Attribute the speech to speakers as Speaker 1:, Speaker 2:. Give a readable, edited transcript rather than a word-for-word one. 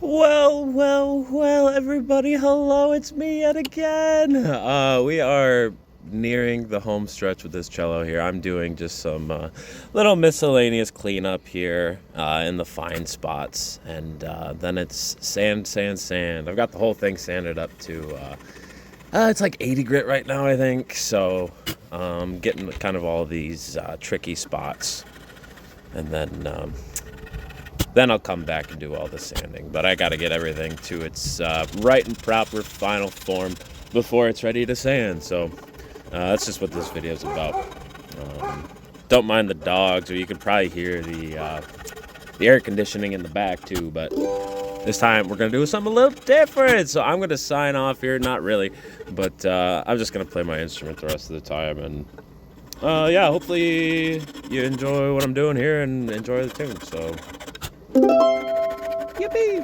Speaker 1: Well, everybody, hello, it's me yet again. We are nearing the home stretch with this cello here. I'm doing just some little miscellaneous cleanup here in the fine spots, and then it's sand. I've got the whole thing sanded up to, it's like 80 grit right now, I think, so getting kind of all these tricky spots, and then I'll come back and do all the sanding. But I got to get everything to its right and proper final form before it's ready to sand. So that's just what this video is about. Don't mind the dogs, or you can probably hear the air conditioning in the back too. But this time we're going to do something a little different. So I'm going to sign off here. Not really, but I'm just going to play my instrument the rest of the time. And yeah, hopefully you enjoy what I'm doing here and enjoy the tune. So. Yippee!